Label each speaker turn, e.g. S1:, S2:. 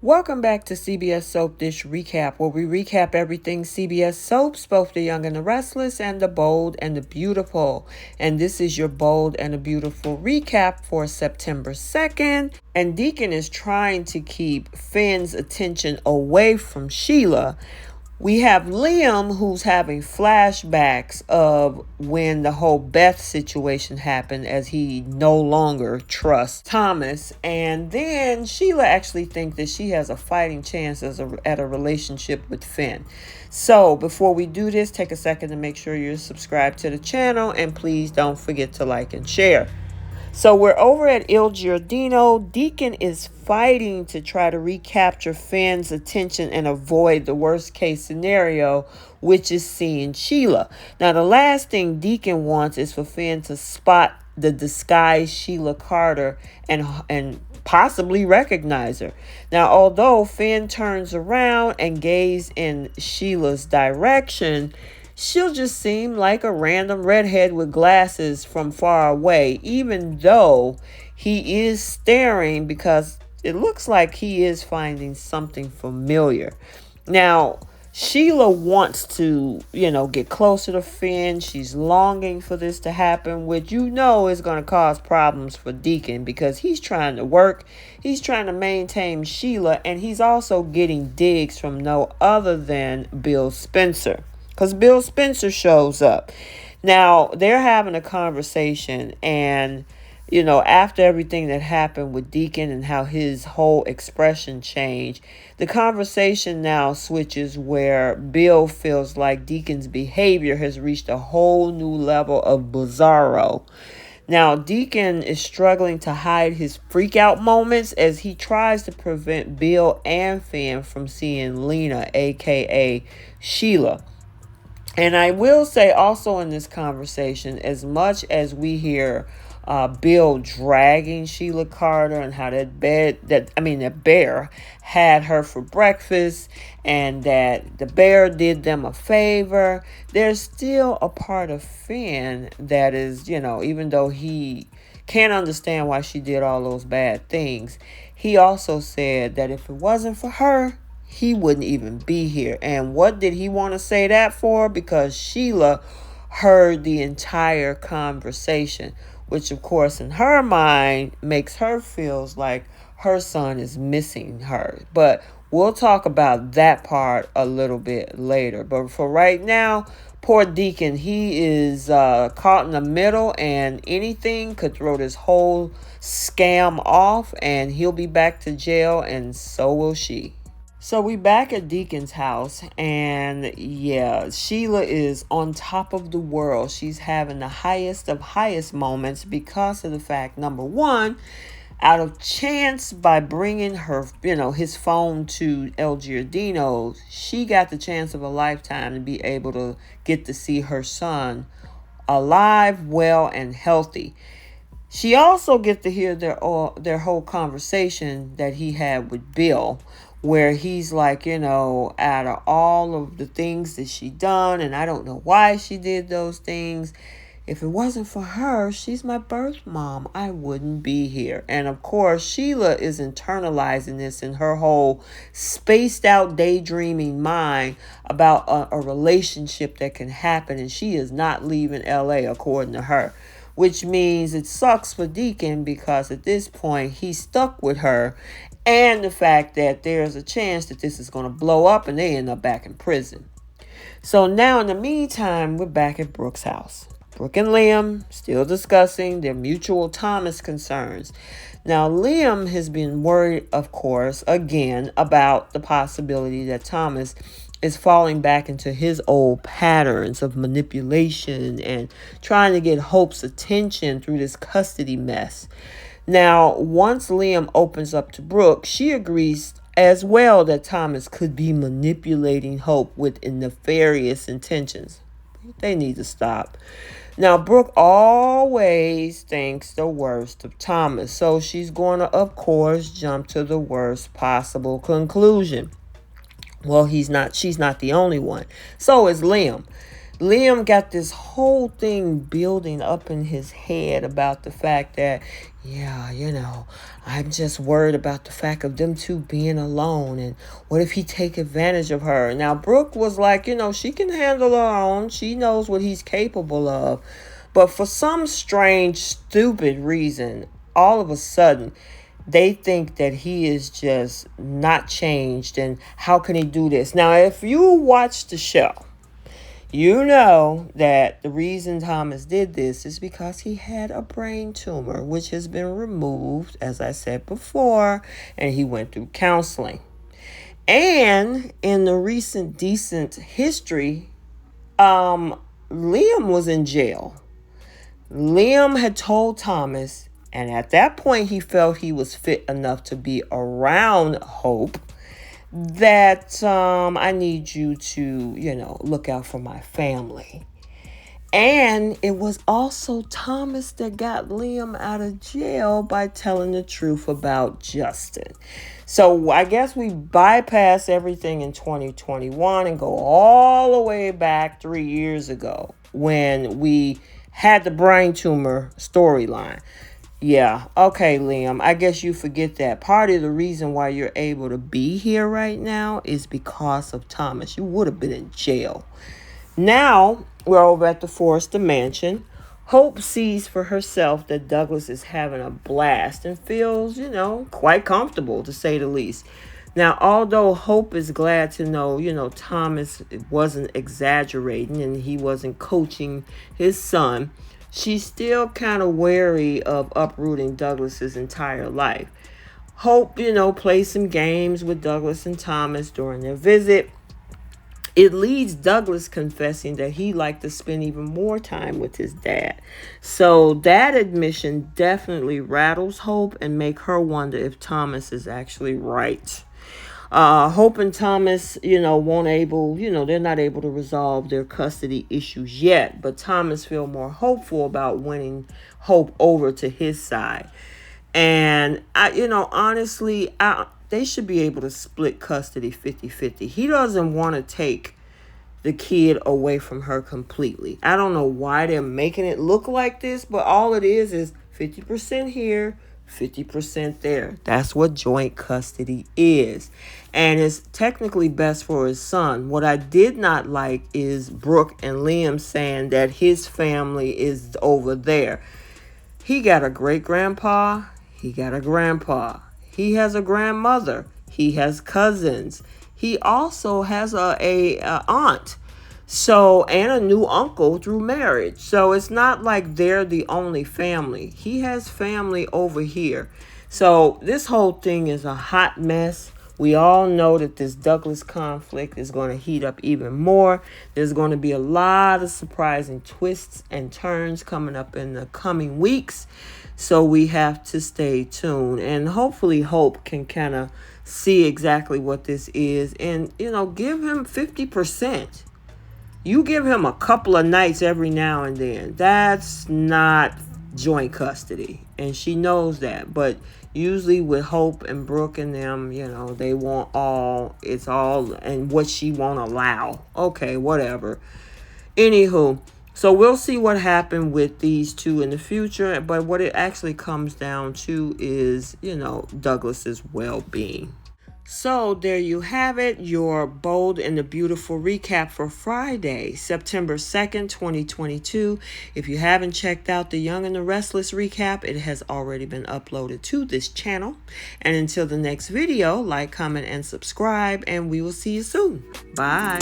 S1: Welcome back to CBS Soap Dish Recap, where we recap everything CBS soaps, both the young and the restless, and the bold and the beautiful. And this is your bold and the beautiful recap for September 2nd. And Deacon is trying to keep Finn's attention away from Sheila. We have Liam, who's having flashbacks of when the whole Beth situation happened, as he no longer trusts Thomas. And then Sheila actually thinks that she has a fighting chance at a relationship with Finn. So before we do this, take a second to make sure you're subscribed to the channel. And please don't forget to like and share. So we're over at Il Giardino. Deacon is fighting to try to recapture Finn's attention and avoid the worst case scenario, which is seeing Sheila. Now, the last thing Deacon wants is for Finn to spot the disguised Sheila Carter and possibly recognize her. Now, although Finn turns around and gazes in Sheila's direction, she'll just seem like a random redhead with glasses from far away, even though he is staring, because it looks like he is finding something familiar. Now, Sheila wants to, get closer to Finn. She's longing for this to happen, which is going to cause problems for Deacon, because he's trying to work. He's trying to maintain Sheila, and he's also getting digs from no other than Bill Spencer. Because Bill Spencer shows up. Now, they're having a conversation, and, after everything that happened with Deacon and how his whole expression changed, the conversation now switches where Bill feels like Deacon's behavior has reached a whole new level of bizarro. Now, Deacon is struggling to hide his freak-out moments as he tries to prevent Bill and Finn from seeing Lena, a.k.a. Sheila. And I will say also in this conversation, as much as we hear Bill dragging Sheila Carter and how that bear had her for breakfast and that the bear did them a favor, there's still a part of Finn that is, even though he can't understand why she did all those bad things, he also said that if it wasn't for her, he wouldn't even be here. And what did he want to say that for? Because Sheila heard the entire conversation, which of course in her mind makes her feels like her son is missing her. But we'll talk about that part a little bit later. But for right now, poor Deacon, he is caught in the middle, and anything could throw this whole scam off, and he'll be back to jail, and so will she. So we back at Deacon's house, and Sheila is on top of the world. She's having the highest of highest moments because of the fact, number one, out of chance by bringing her, his phone to El Giardino, she got the chance of a lifetime to be able to get to see her son alive, well, and healthy. She also gets to hear their whole conversation that he had with Bill, where he's like, out of all of the things that she done, and I don't know why she did those things. If it wasn't for her, she's my birth mom, I wouldn't be here. And of course, Sheila is internalizing this in her whole spaced out daydreaming mind about a relationship that can happen, and she is not leaving LA according to her. Which means it sucks for Deacon, because at this point he's stuck with her, and the fact that there's a chance that this is going to blow up and they end up back in prison. So now in the meantime, we're back at Brooke's house. Brooke and Liam still discussing their mutual Thomas concerns. Now, Liam has been worried, of course, again about the possibility that Thomas is falling back into his old patterns of manipulation and trying to get Hope's attention through this custody mess. Now, once Liam opens up to Brooke, she agrees as well that Thomas could be manipulating Hope with nefarious intentions. They need to stop. Now, Brooke always thinks the worst of Thomas, so she's going to, of course, jump to the worst possible conclusion. Well, she's not the only one. So is Liam. Liam got this whole thing building up in his head about the fact that, yeah, I'm just worried about the fact of them two being alone, and what if he take advantage of her? Now, Brooke was like, she can handle her own. She knows what he's capable of. But for some strange, stupid reason, all of a sudden, they think that he is just not changed, and how can he do this? Now, if you watch the show, you know that the reason Thomas did this is because he had a brain tumor, which has been removed, as I said before, and he went through counseling. And in the recent decent history, Liam was in jail. Liam had told Thomas, and at that point he felt he was fit enough to be around Hope, that I need you to, look out for my family. And it was also Thomas that got Liam out of jail by telling the truth about Justin. So I guess we bypass everything in 2021 and go all the way back 3 years ago when we had the brain tumor storyline. Yeah, okay, Liam, I guess you forget that. Part of the reason why you're able to be here right now is because of Thomas. You would have been in jail. Now, we're over at the Forrester Mansion. Hope sees for herself that Douglas is having a blast and feels, quite comfortable, to say the least. Now, although Hope is glad to know, Thomas wasn't exaggerating and he wasn't coaching his son, she's still kind of wary of uprooting Douglas's entire life. Hope, plays some games with Douglas and Thomas during their visit. It leads Douglas confessing that he liked to spend even more time with his dad. So that admission definitely rattles Hope and make her wonder if Thomas is actually right. Hope and Thomas, they're not able to resolve their custody issues yet, but Thomas feel more hopeful about winning Hope over to his side. And honestly, they should be able to split custody 50-50. He doesn't want to take the kid away from her completely. I don't know why they're making it look like this, but all it is 50% here, 50% there. That's what joint custody is. And it's technically best for his son. What I did not like is Brooke and Liam saying that his family is over there. He got a great-grandpa. He got a grandpa. He has a grandmother. He has cousins. He also has a aunt. So, and a new uncle through marriage. So it's not like they're the only family. He has family over here. So this whole thing is a hot mess. We all know that this Douglas conflict is going to heat up even more. There's going to be a lot of surprising twists and turns coming up in the coming weeks. So we have to stay tuned. And hopefully Hope can kind of see exactly what this is and, give him 50%. You give him a couple of nights every now and then. That's not joint custody. And she knows that. But usually with Hope and Brooke and them, they want it's all and what she won't allow. Okay, whatever. Anywho, so we'll see what happened with these two in the future. But what it actually comes down to is, Douglas's well-being. So there you have it, your bold and the beautiful recap for Friday, September 2nd, 2022. If you haven't checked out the Young and the Restless recap, it has already been uploaded to this channel. And until the next video, like, comment, and subscribe, and we will see you soon. Bye.